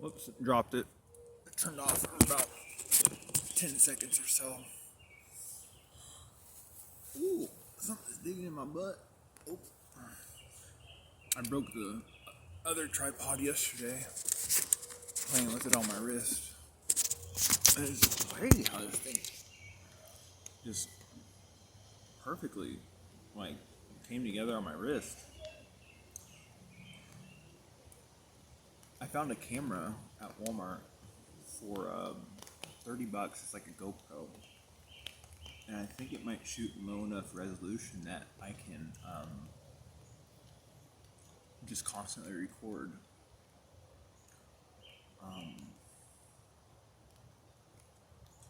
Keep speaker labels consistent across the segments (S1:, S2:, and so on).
S1: Whoops, dropped it. It turned off for about 10 seconds or so. Ooh, something's digging in my butt. Oh, I broke the other tripod yesterday, playing with it on my wrist. And it's crazy how this thing just perfectly, like, came together on my wrist. I found a camera at Walmart for $30. It's like a GoPro, and I think it might shoot low enough resolution that I can just constantly record.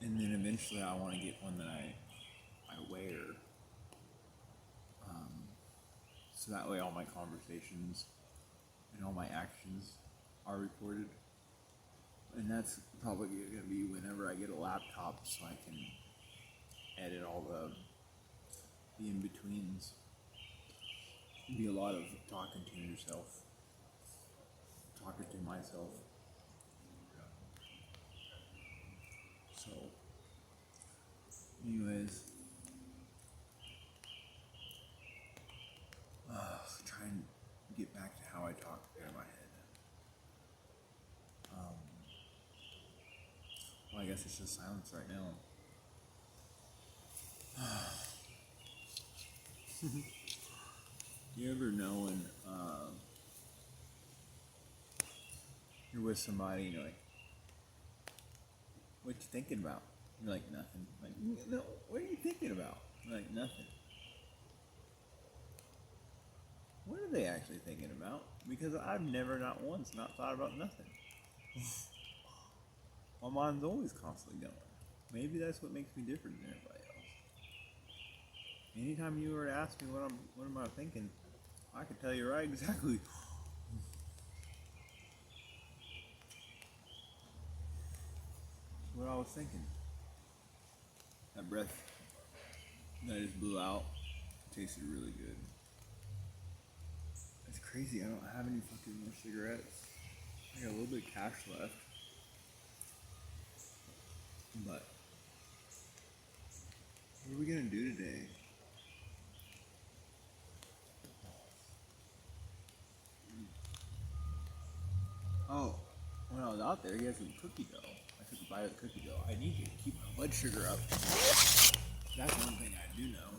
S1: And then eventually I want to get one that I wear, so that way all my conversations and all my actions are recorded. And that's probably going to be whenever I get a laptop, so I can edit all the in-betweens. It'd be a lot of talking to yourself, talking to myself. So, anyways, try and get back to how I talk in my head. Well, I guess it's just silence right now. You ever know when you're with somebody and you're like, what you thinking about? You're like, nothing. Like, no, what are you thinking about? You're like, nothing. What are they actually thinking about? Because I've never, not once, not thought about nothing. My mind's always constantly going. Maybe that's what makes me different than everybody else. Anytime you were to ask me what am I thinking, I could tell you right exactly what I was thinking. That breath that I just blew out tasted really good. It's crazy, I don't have any fucking more cigarettes. I got a little bit of cash left. But what are we gonna do today? Oh, when I was out there, he had some cookie dough. I took a bite of the cookie dough. I need to keep my blood sugar up. That's one thing I do know.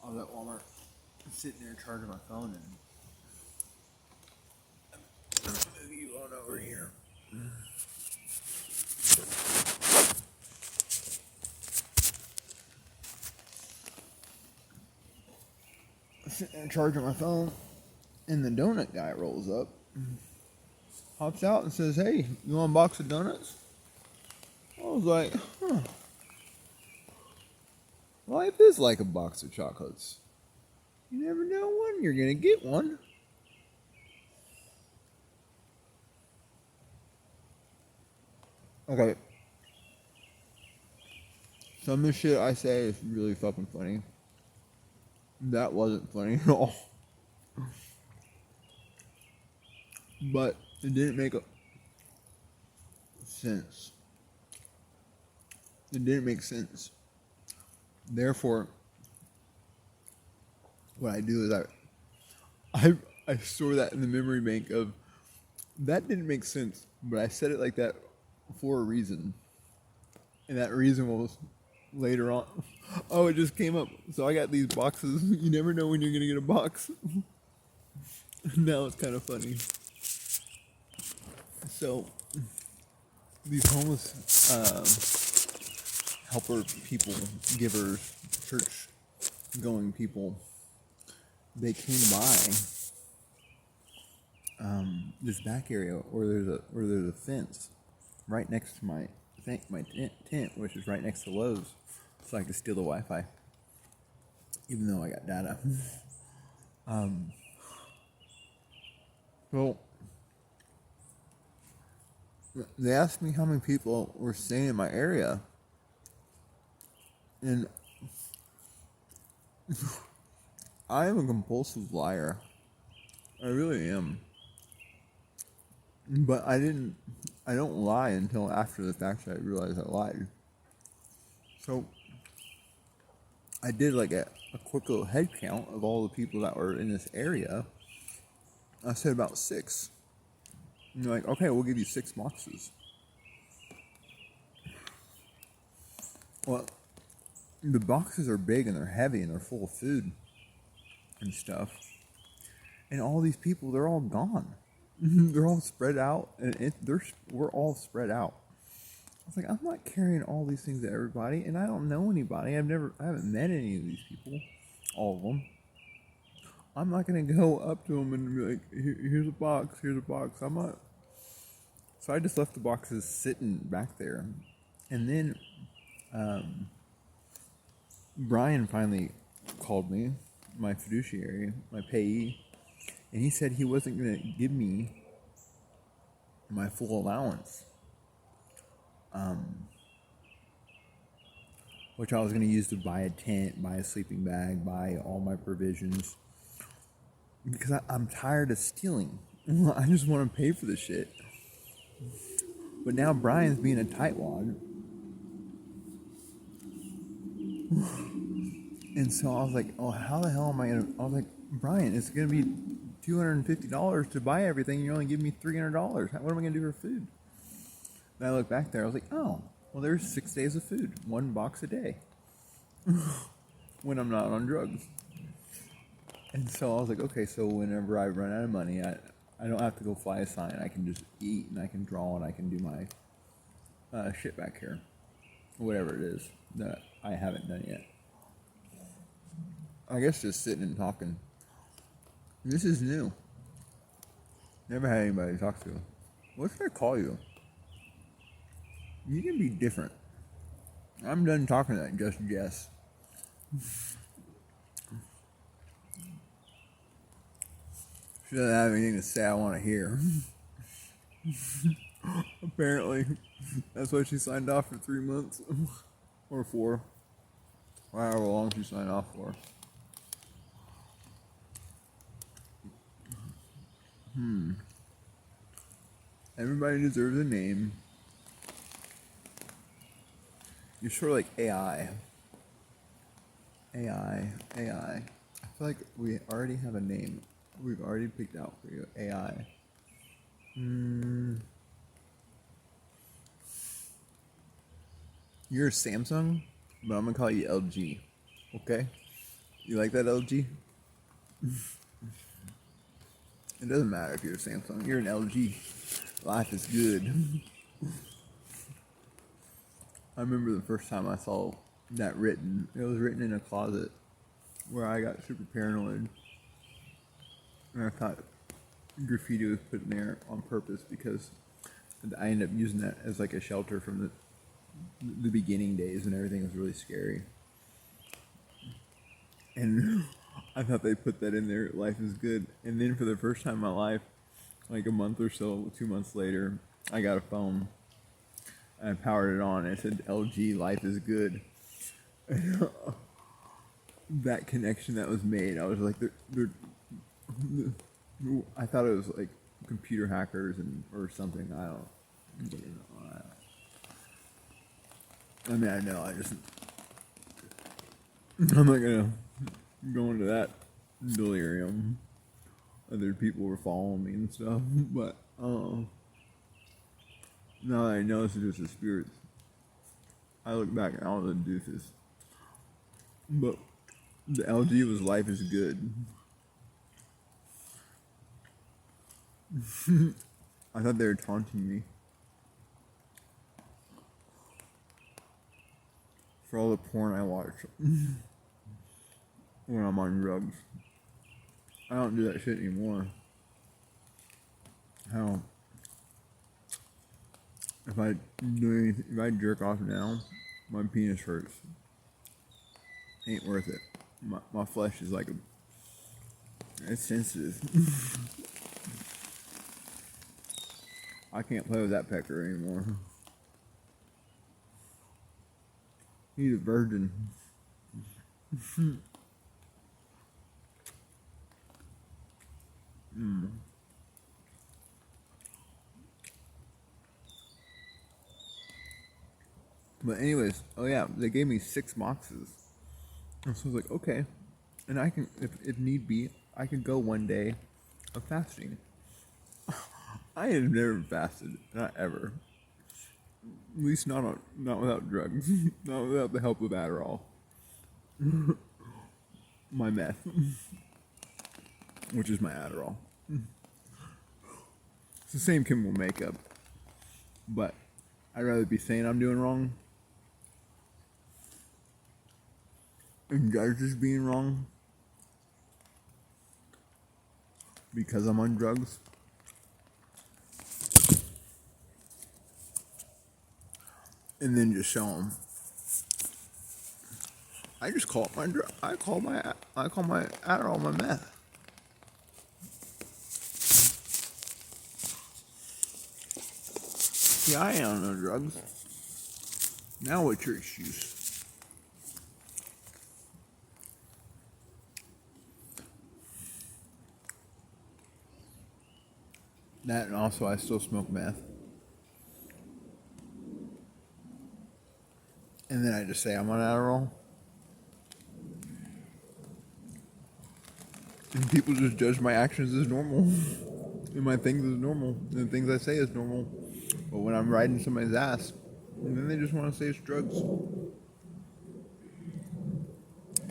S1: I was at Walmart, sitting there charging my phone, and move you on over here. Sitting there charging my phone, and the donut guy rolls up, hops out and says, "Hey, you want a box of donuts?" I was like, huh. Life is like a box of chocolates. You never know when you're gonna get one. Okay. Some of the shit I say is really fucking funny. That wasn't funny at all. But it didn't make sense. It didn't make sense. Therefore, what I do is I store that in the memory bank of that didn't make sense, but I said it like that for a reason. And that reason was later on. Oh, it just came up. So I got these boxes. You never know when you're gonna get a box. Now it's kind of funny. So these homeless helper people, givers, church going people, they came by this back area where there's a fence right next to my tent, which is right next to Lowe's, so I could steal the Wi-Fi, even though I got data. Well, they asked me how many people were staying in my area, and I am a compulsive liar. I really am. But I don't lie until after the fact that I realize I lied. So I did like a quick little head count of all the people that were in this area. I said about 6. And they're like, okay, we'll give you 6 boxes. Well, the boxes are big and they're heavy and they're full of food and stuff. And all these people, they're all gone. They're all spread out, and we're all spread out. I was like, I'm not carrying all these things to everybody, and I don't know anybody. I haven't met any of these people, all of them. I'm not gonna go up to them and be like, here's a box, I'm not. So I just left the boxes sitting back there, and then Brian finally called me, my fiduciary, my payee, and he said he wasn't gonna give me my full allowance. Which I was going to use to buy a tent, buy a sleeping bag, buy all my provisions. Because I'm tired of stealing. I just want to pay for the shit. But now Brian's being a tightwad. And so I was like, oh, how the hell am I going to... I was like, Brian, it's going to be $250 to buy everything. You're only giving me $300. What am I going to do for food? And I looked back there. I was like, oh, well, there's 6 days of food. 1 box a day. When I'm not on drugs. And so I was like, okay, so whenever I run out of money, I don't have to go fly a sign. I can just eat and I can draw and I can do my shit back here. Whatever it is that I haven't done yet. I guess just sitting and talking. This is new. Never had anybody to talk to. What should I call you? You can be different. I'm done talking to that Just Jess. She doesn't have anything to say I want to hear. Apparently. That's why she signed off for 3 months. Or 4. However long she signed off for. Everybody deserves a name. You're sort of like AI. I feel like we already have a name. We've already picked out for you. AI. You're a Samsung, but I'm gonna call you LG. Okay? You like that, LG? It doesn't matter if you're a Samsung. You're an LG. Life is good. I remember the first time I saw that written. It was written in a closet where I got super paranoid. And I thought graffiti was put in there on purpose because I ended up using that as like a shelter from the beginning days when everything was really scary. And I thought they put that in there, life is good. And then for the first time in my life, like a month or so, 2 months later, I got a phone. I powered it on and it said LG, life is good. That connection that was made, I was like, I thought it was like computer hackers or something. I mean, I know. I'm not gonna go into that delirium. Other people were following me and stuff, but now that I know it's just the spirits, I look back and I was a doofus. But the LG was life is good. I thought they were taunting me for all the porn I watch when I'm on drugs. I don't do that shit anymore. How? If I jerk off now, my penis hurts. Ain't worth it. My flesh is like it's sensitive. I can't play with that pecker anymore. He's a virgin. But anyways, oh yeah, they gave me 6 boxes. And so I was like, okay. And I can, if need be, I could go one day of fasting. I have never fasted, not ever. At least not without drugs, not without the help of Adderall. My meth, which is my Adderall. It's the same chemical makeup, but I'd rather be saying I'm doing wrong and guys just being wrong because I'm on drugs. And then just show them. I just call it my drug. I call my Adderall my meth. See, I ain't on no drugs. Now what's your excuse? That and also I still smoke meth. And then I just say I'm on Adderall. And people just judge my actions as normal. And my things as normal. And the things I say as normal. But when I'm riding somebody's ass, and then they just want to say it's drugs.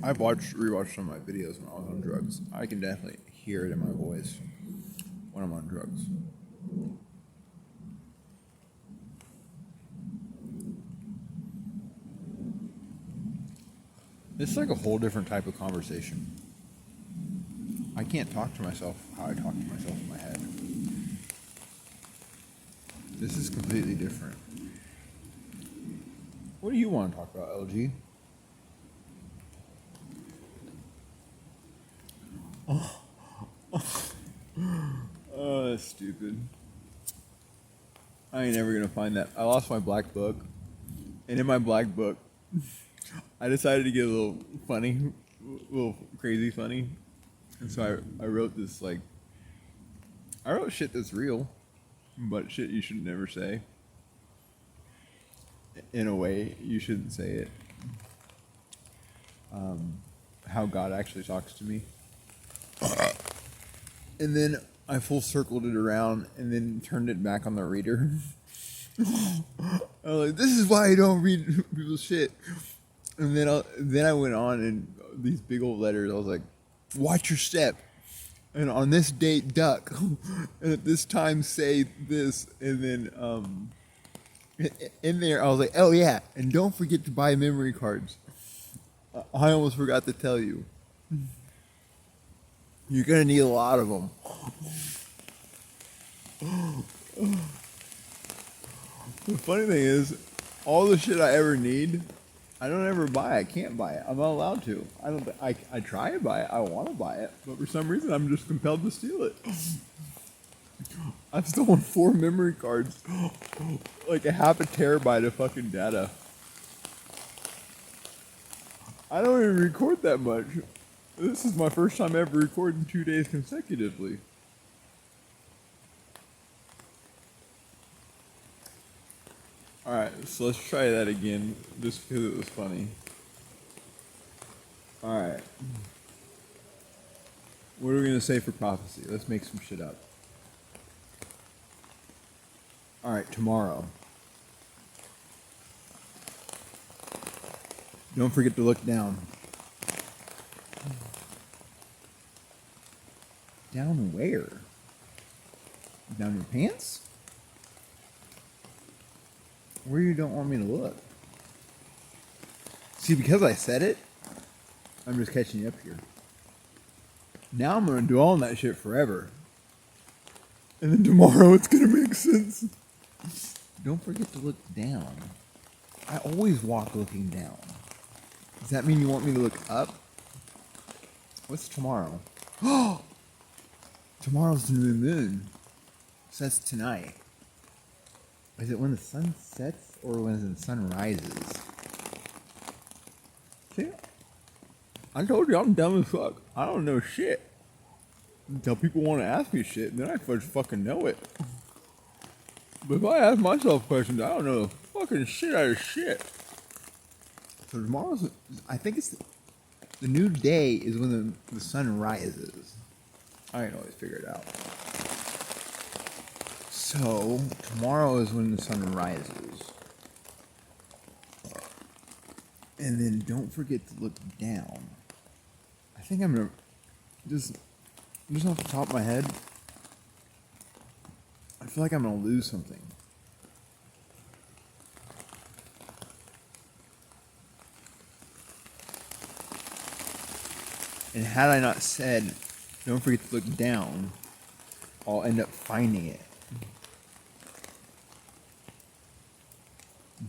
S1: I've rewatched some of my videos when I was on drugs. I can definitely hear it in my voice when I'm on drugs. It's like a whole different type of conversation. I can't talk to myself how I talk to myself in my head. This is completely different. What do you want to talk about, LG? Oh, that's stupid. I ain't never gonna find that. I lost my black book. And in my black book, I decided to get a little funny, a little crazy funny. And so I wrote this, like, I wrote shit that's real, but shit you should never say. In a way, you shouldn't say it. How God actually talks to me. And then I full circled it around and then turned it back on the reader. I was like, this is why I don't read people's shit. And then I went on and these big old letters, I was like, watch your step. And on this date, duck. And at this time, say this. And then in there, I was like, oh yeah. And don't forget to buy memory cards. I almost forgot to tell you. You're going to need a lot of them. The funny thing is, all the shit I ever need, I don't ever buy. I can't buy it. I'm not allowed to. I try to buy it. I want to buy it. But for some reason, I'm just compelled to steal it. I've stolen 4 memory cards. Like a half a terabyte of fucking data. I don't even record that much. This is my first time ever recording 2 days consecutively. Alright, so let's try that again, just because it was funny. Alright. What are we going to say for prophecy? Let's make some shit up. Alright, tomorrow. Don't forget to look down. Down where? Down your pants? Where you don't want me to look? See, because I said it, I'm just catching you up here. Now I'm going to do all that shit forever. And then tomorrow it's going to make sense. Don't forget to look down. I always walk looking down. Does that mean you want me to look up? What's tomorrow? Oh! Tomorrow's the new moon. So that's tonight. Is it when the sun sets or when the sun rises? See? I told you I'm dumb as fuck. I don't know shit. Until people want to ask me shit, then I first fucking know it. But if I ask myself questions, I don't know the fucking shit out of shit. So tomorrow's, I think it's the new day is when the sun rises. I can always figure it out. So tomorrow is when the sun rises. And then don't forget to look down. I think I'm gonna just off the top of my head, I feel like I'm gonna lose something. And had I not said, don't forget to look down, I'll end up finding it.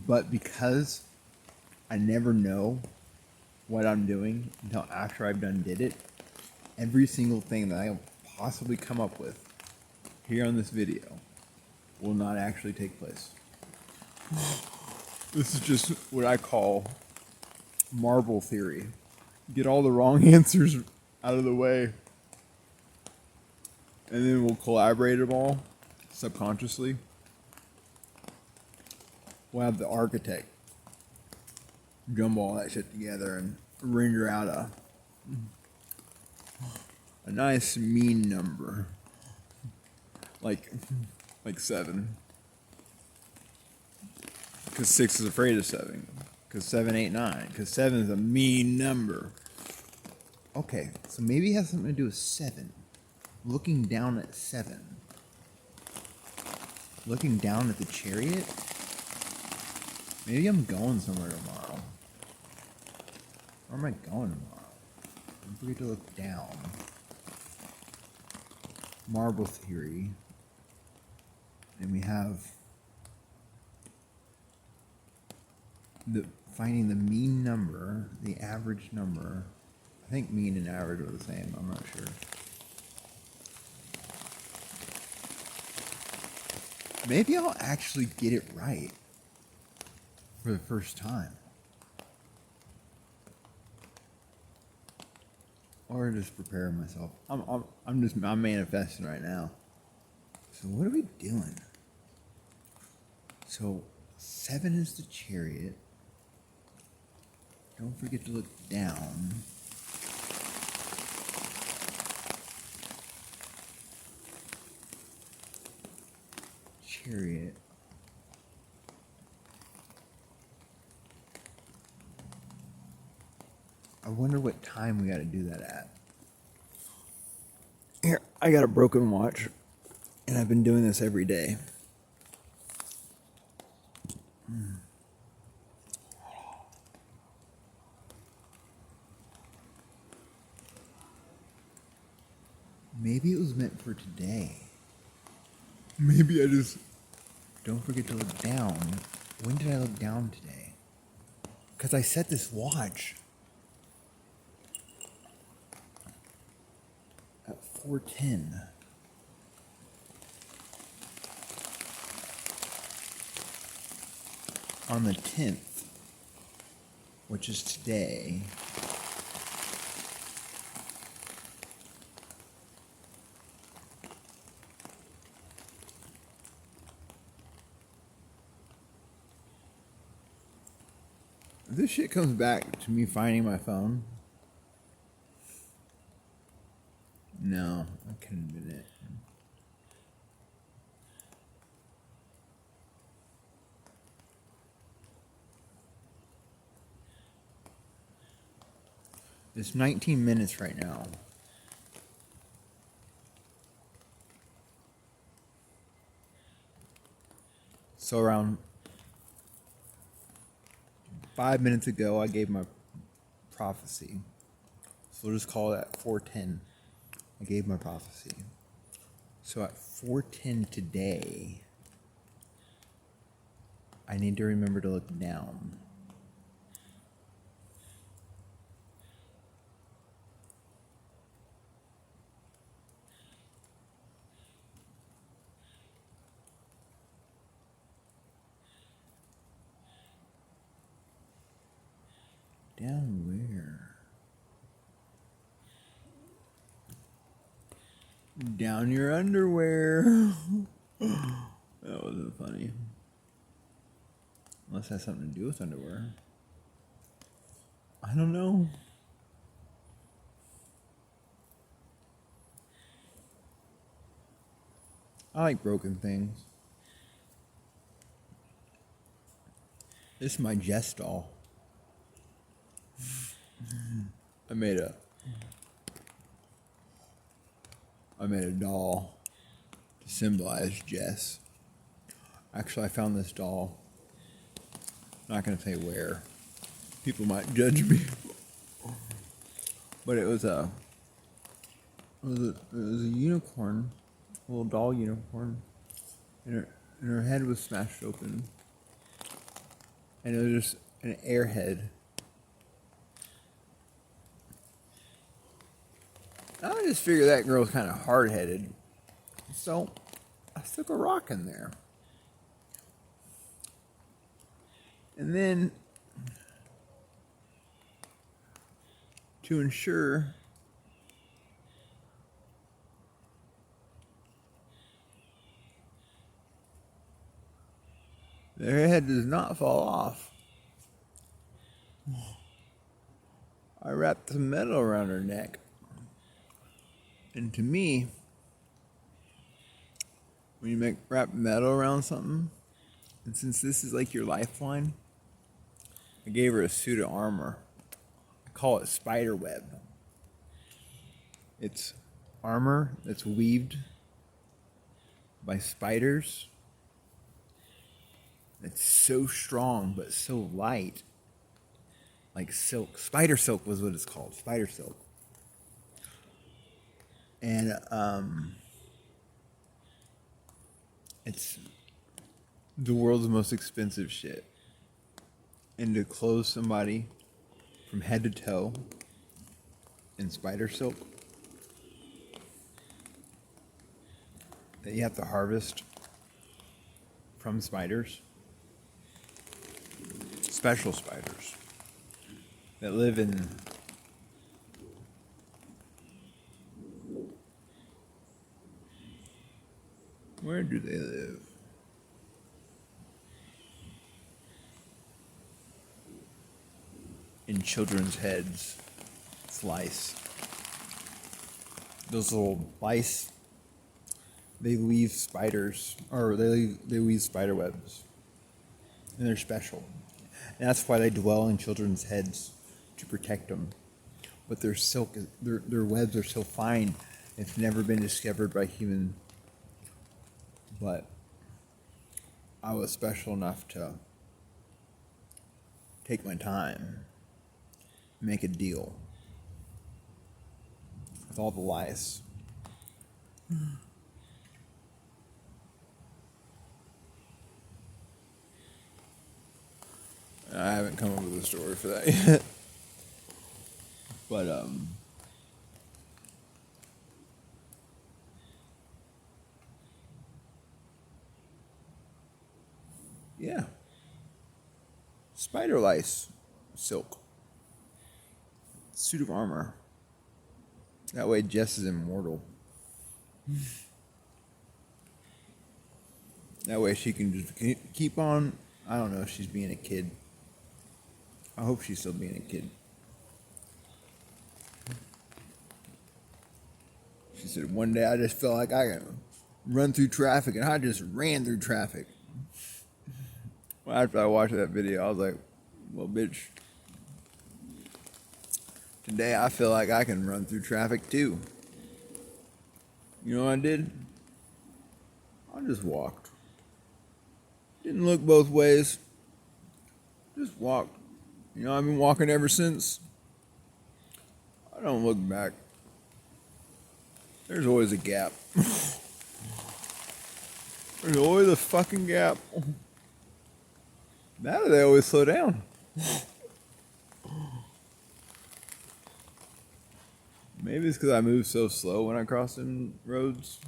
S1: But because I never know what I'm doing until after I've did it, every single thing that I possibly come up with here on this video will not actually take place. This is just what I call marble theory. Get all the wrong answers out of the way, and then we'll collaborate them all subconsciously. We'll have the architect jumble all that shit together and render out a nice mean number, like 7, because 6 is afraid of 7, because 7, 8, 9, because 7 is a mean number. Okay, so maybe it has something to do with 7. Looking down at 7. Looking down at the chariot? Maybe I'm going somewhere tomorrow. Where am I going tomorrow? Don't forget to look down. Marble theory. And we have finding the mean number, the average number. I think mean and average are the same. I'm not sure. Maybe I'll actually get it right for the first time. Or just prepare myself. I'm manifesting right now. So what are we doing? So 7 is the chariot. Don't forget to look down. Chariot. I wonder what time we got to do that at. Here, I got a broken watch, and I've been doing this every day. Maybe it was meant for today. Maybe I just... Don't forget to look down. When did I look down today? Because I set this watch at 4:10. On the 10th, which is today. If this shit comes back to me finding my phone, no, that couldn't have been it. It's 19 minutes right now. So around 5 minutes ago, I gave my prophecy. So we'll just call that 4:10. I gave my prophecy. So at 4:10 today, I need to remember to look down. Down where? Down your underwear. That wasn't funny. Unless it has something to do with underwear. I don't know. I like broken things. This is my Jess doll. I made a doll to symbolize Jess. Actually, I found this doll. I'm not gonna say where. People might judge me. But it was a unicorn, a little doll unicorn, and her head was smashed open, and it was just an airhead. I just figured that girl was kind of hard-headed, so I stuck a rock in there. And then, to ensure their head does not fall off, I wrapped some metal around her neck. And to me, when you wrap metal around something, and since this is like your lifeline, I gave her a suit of armor. I call it spider web. It's armor that's weaved by spiders. It's so strong but so light. Like silk. Spider silk was what it's called. Spider silk. And it's the world's most expensive shit. And to clothe somebody from head to toe in spider silk that you have to harvest from spiders, special spiders that live in where do they live? In children's heads. It's lice. Those little lice, they weave spiders, or they weave spider webs. And they're special. And that's why they dwell in children's heads, to protect them. But their silk, their webs are so fine, it's never been discovered by human. But I was special enough to take my time, make a deal with all the lice. I haven't come up with a story for that yet. But yeah. Spider lice silk. Suit of armor. That way Jess is immortal. That way she can just keep on. I don't know if she's being a kid. I hope she's still being a kid. She said, one day I just felt like I could run through traffic, and I just ran through traffic. Well, after I watched that video, I was like, well, bitch, today I feel like I can run through traffic too. You know what I did? I just walked. Didn't look both ways. Just walked. You know, I've been walking ever since. I don't look back. There's always a gap. There's always a fucking gap. Now they always slow down. Maybe it's because I move so slow when I cross in roads.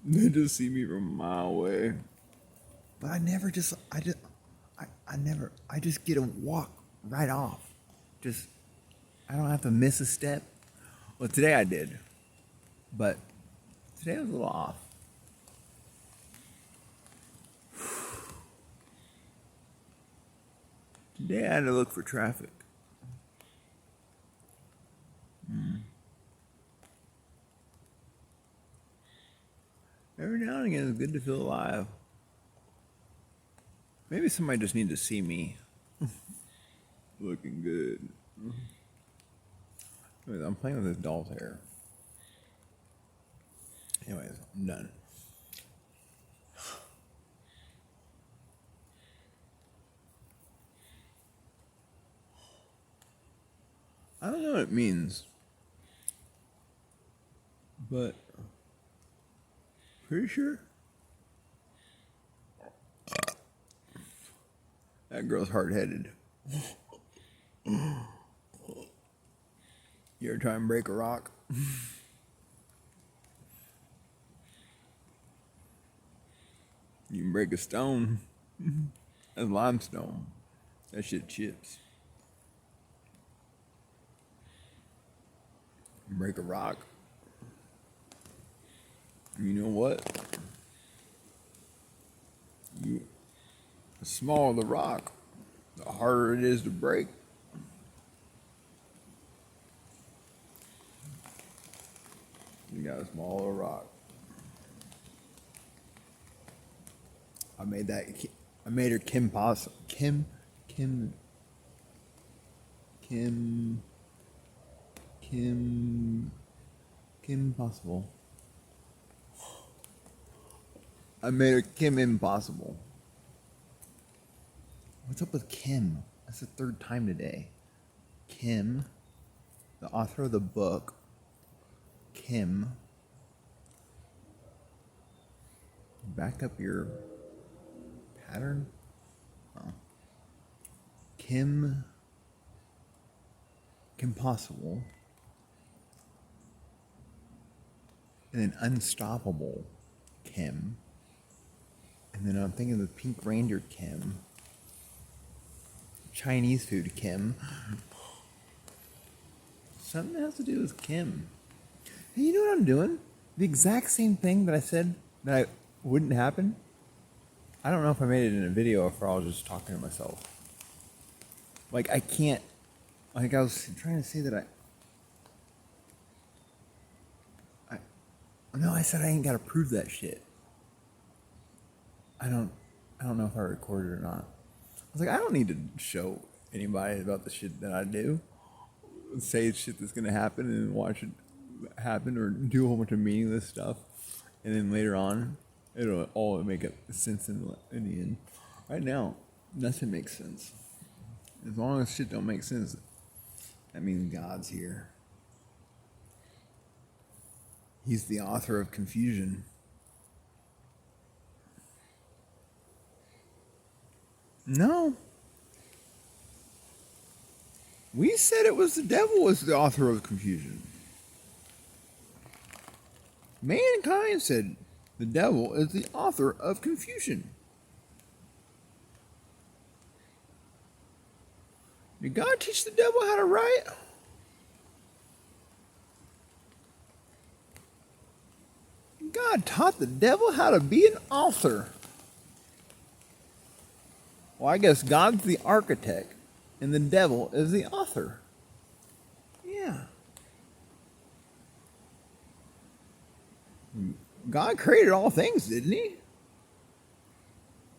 S1: They just see me from a mile away. But I just get a walk right off. I don't have to miss a step. Well, today I did. But today was a little off. Today I had to look for traffic. Every now and again, it's good to feel alive. Maybe somebody just needs to see me looking good. Anyways, I'm playing with this doll's hair. Anyways, I'm done. I don't know what it means, but pretty sure that girl's hard-headed. You ever try and break a rock? You can break a stone. That's limestone. That shit chips. Break a rock. You know what? The smaller the rock, the harder it is to break. You got a smaller rock. I made her Kim Possible. Kim Possible. I made her Kim Impossible. What's up with Kim? That's the third time today. Kim, the author of the book, Kim. Back up your pattern. Oh. Kim Possible. And then Unstoppable Kim. And then I'm thinking of the Pink Ranger Kim. Chinese food Kim. Something has to do with Kim. Hey, you know what I'm doing? The exact same thing that I said that wouldn't happen. I don't know if I made it in a video or if I was just talking to myself. Like, I can't. Like, I was trying to say that no, I said I ain't got to prove that shit. I don't know if I recorded or not. I was like, I don't need to show anybody about the shit that I do. Say shit that's going to happen and watch it happen, or do a whole bunch of meaningless stuff. And then later on, it'll all make sense in the end. Right now, nothing makes sense. As long as shit don't make sense, that means God's here. He's the author of confusion. No. We said it was the devil was the author of confusion. Mankind said the devil is the author of confusion. Did God teach the devil how to write? God taught the devil how to be an author. Well, I guess God's the architect and the devil is the author. Yeah. God created all things, didn't he?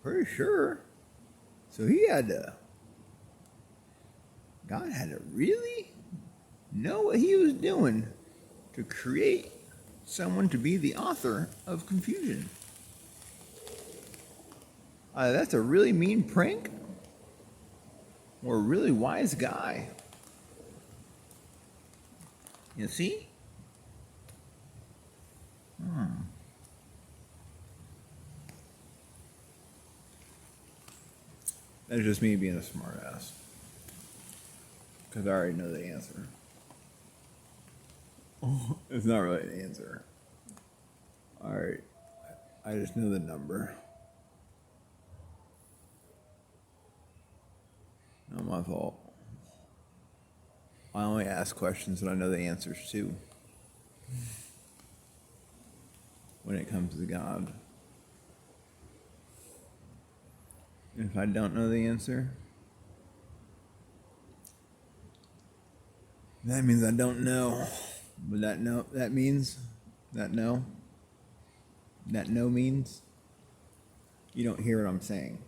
S1: Pretty sure. So God had to really know what he was doing to create someone to be the author of confusion. That's a really mean prank or a really wise guy. You see? That's just me being a smart ass. Because I already know the answer. It's not really an answer. Alright. I just know the number. Not my fault. I only ask questions that I know the answers to. When it comes to God. And if I don't know the answer, That means I don't know. But that means that no means you don't hear what I'm saying.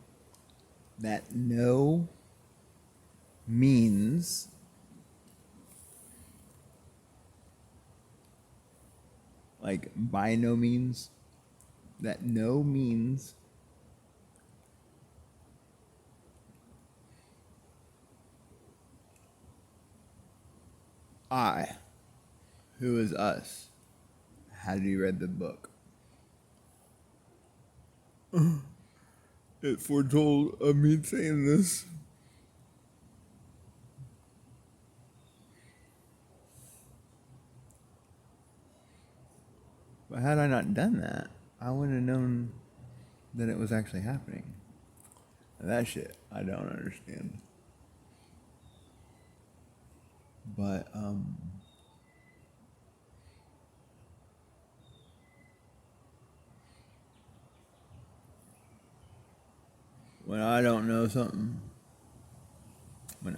S1: That no means like by no means. That no means I, who is us, had you read the book. It foretold of me saying this. But had I not done that, I wouldn't have known that it was actually happening. That shit, I don't understand. But, when I don't know something, when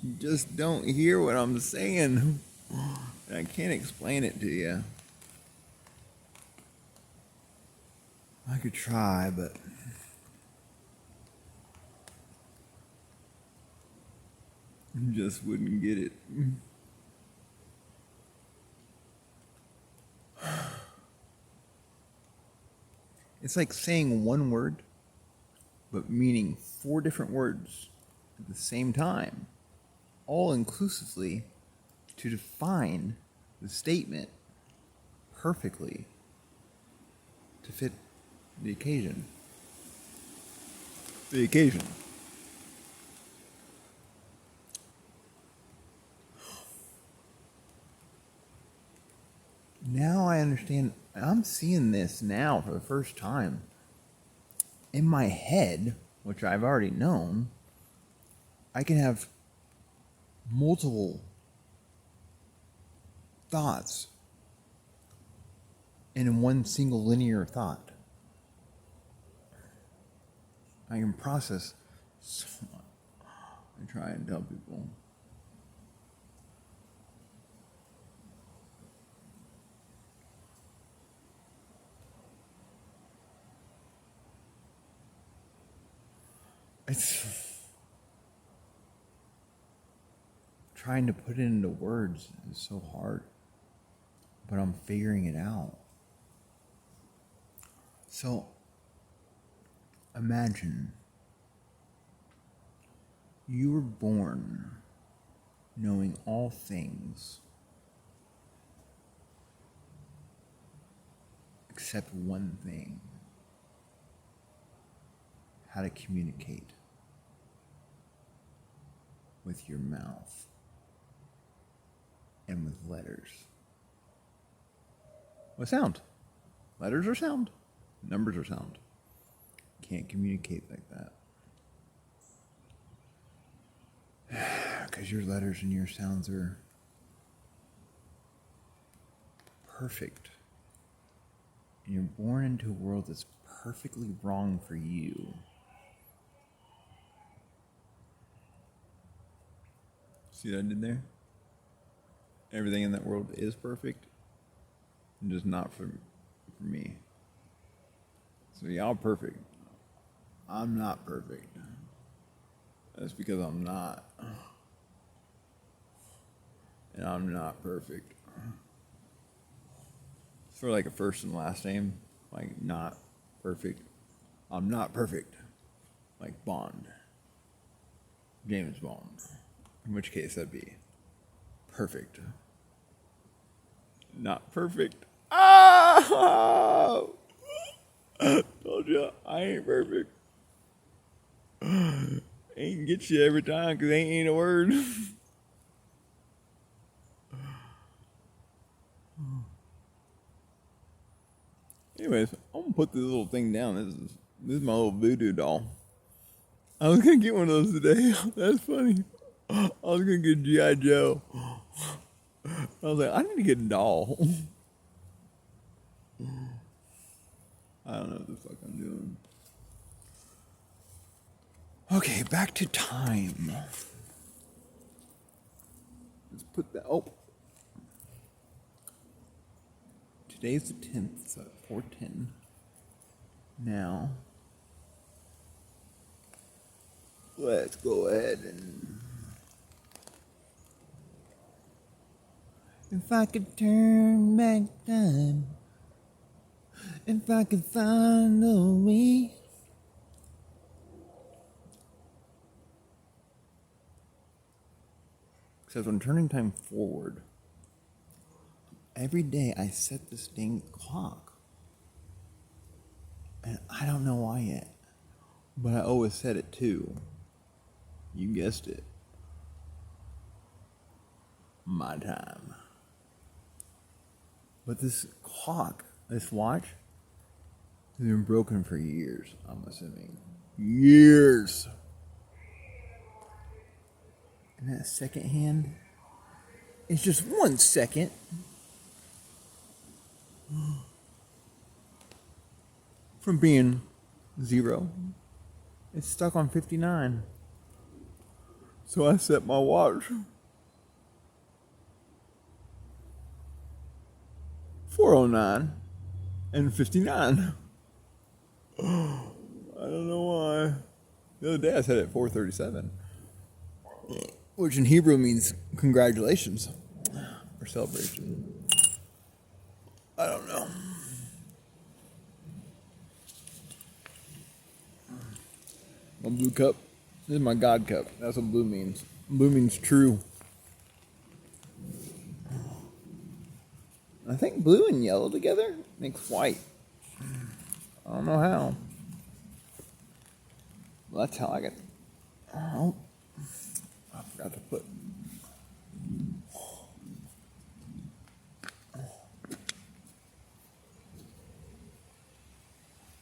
S1: you just don't hear what I'm saying, and I can't explain it to you. I could try, but you just wouldn't get it. It's like saying one word, but meaning 4 different words at the same time, all inclusively to define the statement perfectly to fit the occasion. The occasion. Now I understand. I'm seeing this now for the first time. In my head, which I've already known, I can have multiple thoughts in one single linear thought. I can process so much. I try and tell people. It's trying to put it into words is so hard, but I'm figuring it out. So imagine you were born knowing all things except one thing: how to communicate with your mouth and with letters. With sound. Letters are sound. Numbers are sound. Can't communicate like that. Because your letters and your sounds are perfect. And you're born into a world that's perfectly wrong for you. See what I did there? Everything in that world is perfect, and just not for me. So y'all perfect. I'm not perfect. That's because I'm not. And I'm not perfect. It's for like a first and last name, like not perfect. I'm not perfect. Like Bond. James Bond. In which case that'd be perfect. Not perfect. Oh! Told you, I ain't perfect. Ain't get you every time because ain't a word. Anyways, I'm gonna put this little thing down. This is my little voodoo doll. I was gonna get one of those today. That's funny. I was gonna get G.I. Joe. I was like, I need to get a doll. I don't know what the fuck I'm doing. Okay, back to time. Let's put that. Oh, today's the 10th, so 4:10. Now, let's go ahead and. If I could turn back time, if I could find a way. Except when turning time forward, every day I set this dang clock. And I don't know why yet. But I always set it too. You guessed it. My time. But this clock, this watch, has been broken for years, I'm assuming. Years! And that second hand is just 1 second. From being 0. It's stuck on 59. So I set my watch 4:09 and 59. I don't know why. The other day I set it at 4:37. Which in Hebrew means congratulations or celebration. I don't know. My blue cup. This is my God cup. That's what blue means. Blue means true. I think blue and yellow together makes white. I don't know how. Well, that's how I get. Oh, I forgot to put.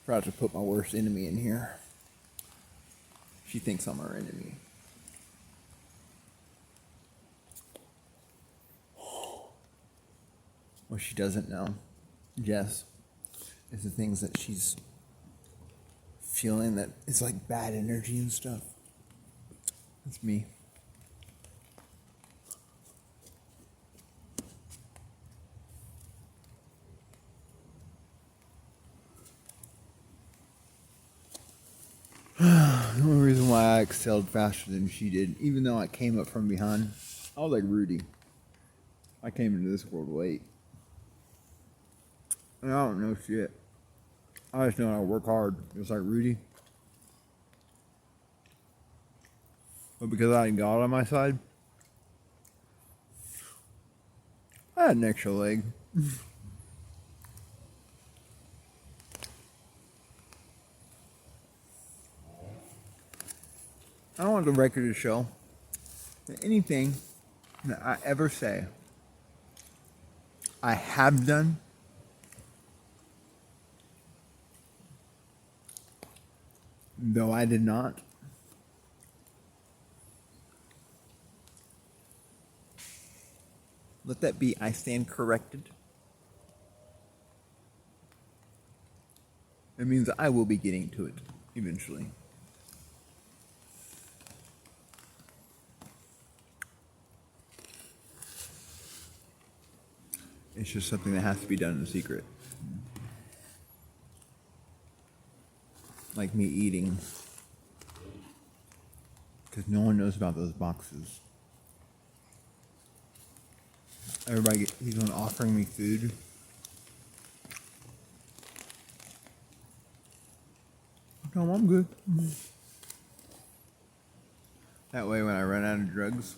S1: Forgot to put my worst enemy in here. She thinks I'm her enemy. What she doesn't know, Jess, is the things that she's feeling that is like bad energy and stuff. That's me. The only reason why I excelled faster than she did, even though I came up from behind, I was like Rudy. I came into this world late. And I don't know shit. I just know I work hard, just like Rudy. But because I had God on my side, I had an extra leg. I don't want the record to show that anything that I ever say I have done though I did not. Let that be, I stand corrected. It means I will be getting to it eventually. It's just something that has to be done in secret. Like me eating. Because no one knows about those boxes. Everybody keeps on offering me food. No, I'm good. That way when I run out of drugs,